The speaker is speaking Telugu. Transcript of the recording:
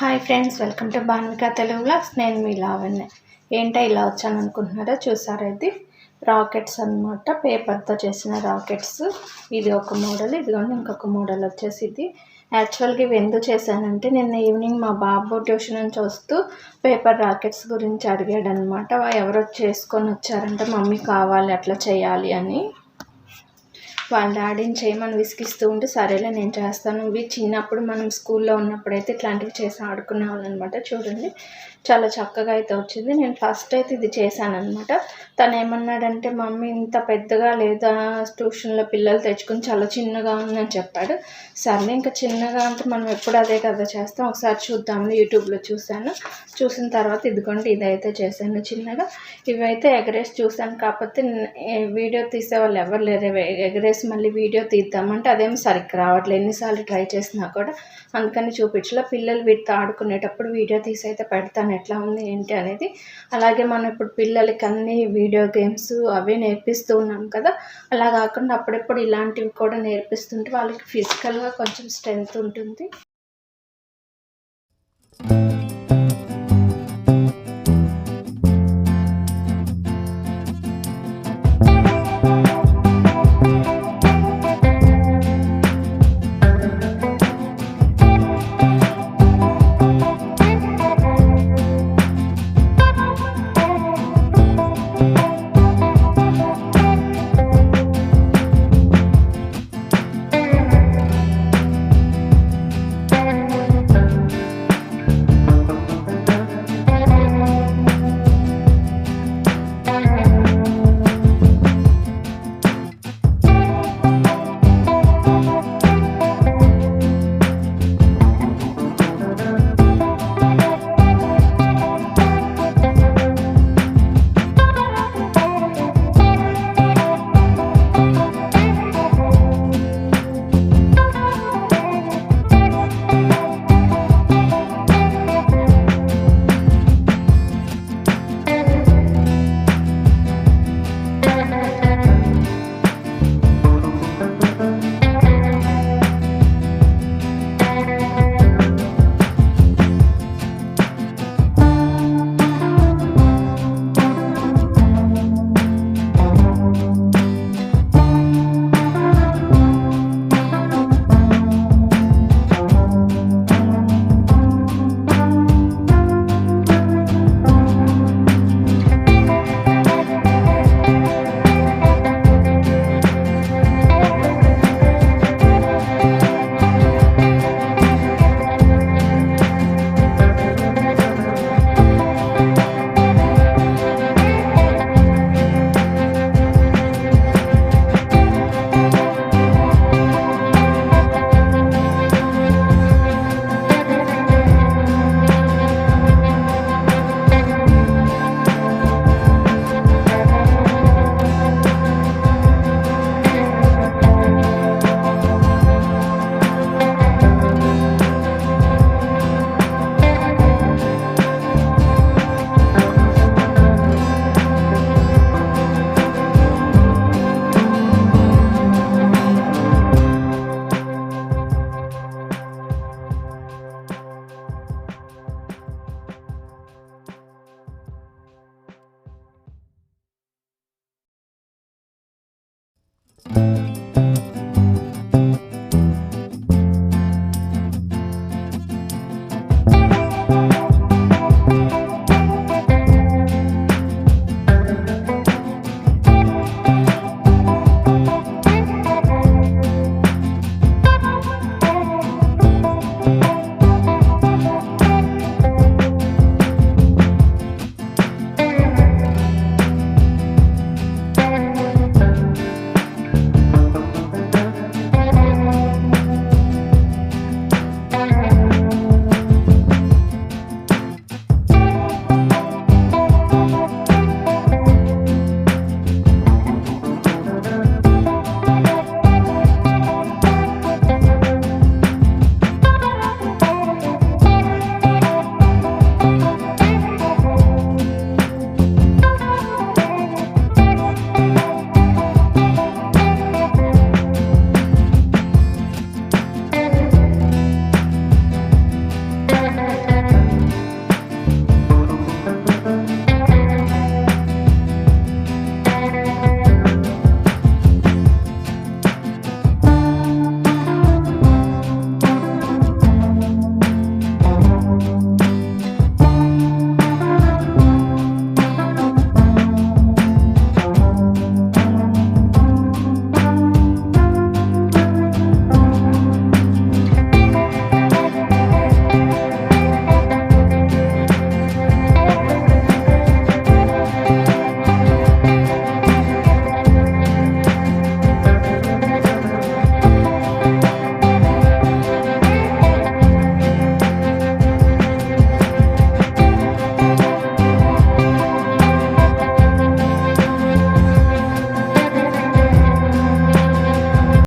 Hi friends, welcome to Bhanvika Telugu vlogs. నేను మీ లావణ్య. ఏంటో ఇలా వచ్చాను అనుకుంటున్నారా? చూసారా, ఇది రాకెట్స్ అన్నమాట. పేపర్తో చేసిన రాకెట్స్. ఇది ఒక మోడల్, ఇదిగోండి ఇంకొక మోడల్ వచ్చేసి ఇది. యాక్చువల్గా ఇవి ఎందుకు చేశానంటే, నిన్న ఈవినింగ్ మా బాబు ట్యూషన్ నుంచి వస్తూ పేపర్ రాకెట్స్ గురించి అడిగాడు అనమాట. ఎవరో చేసుకొని వచ్చారంటే మమ్మీ కావాలి అట్లా చేయాలి అని. వాళ్ళ డాడీని చేయమని విసిగిస్తూ ఉంటే సరేలే నేను చేస్తాను. ఇవి చిన్నప్పుడు మనం స్కూల్లో ఉన్నప్పుడైతే ఇట్లాంటివి చేసి ఆడుకునేవాళ్ళం అనమాట. చూడండి చాలా చక్కగా అయితే వచ్చింది. నేను ఫస్ట్ అయితే ఇది చేశాను అనమాట. తను ఏమన్నాడంటే, మమ్మీ ఇంత పెద్దగా లేదా, ట్యూషన్లో పిల్లలు తెచ్చుకుని చాలా చిన్నగా ఉందని చెప్పాడు. సర్లే ఇంకా చిన్నగా అంటే మనం ఎప్పుడు అదే కదా చేస్తాం, ఒకసారి చూద్దామని యూట్యూబ్లో చూసిన తర్వాత ఇదిగోండి ఇదైతే చేశాను చిన్నగా. ఇవైతే ఎగరేసి చూశాను, కాకపోతే వీడియో తీసేవాళ్ళు ఎవరు లేరు. ఎగరేసి మళ్ళీ వీడియో తీద్దామంటే అదేమో సరిగ్గా రావట్లేదు, ఎన్నిసార్లు ట్రై చేసినా కూడా. అందుకని చూపించలో. పిల్లలు వీటితో ఆడుకునేటప్పుడు వీడియో తీసి అయితే పెడతాను ఎట్లా ఉంది ఏంటి అనేది. అలాగే మనం ఇప్పుడు పిల్లలకి అన్ని వీడియో గేమ్స్ అవే నేర్పిస్తూ ఉన్నాం కదా, అలా కాకుండా అప్పుడెప్పుడు ఇలాంటివి కూడా నేర్పిస్తుంటే వాళ్ళకి ఫిజికల్గా కొంచెం స్ట్రెంగ్త్ ఉంటుంది.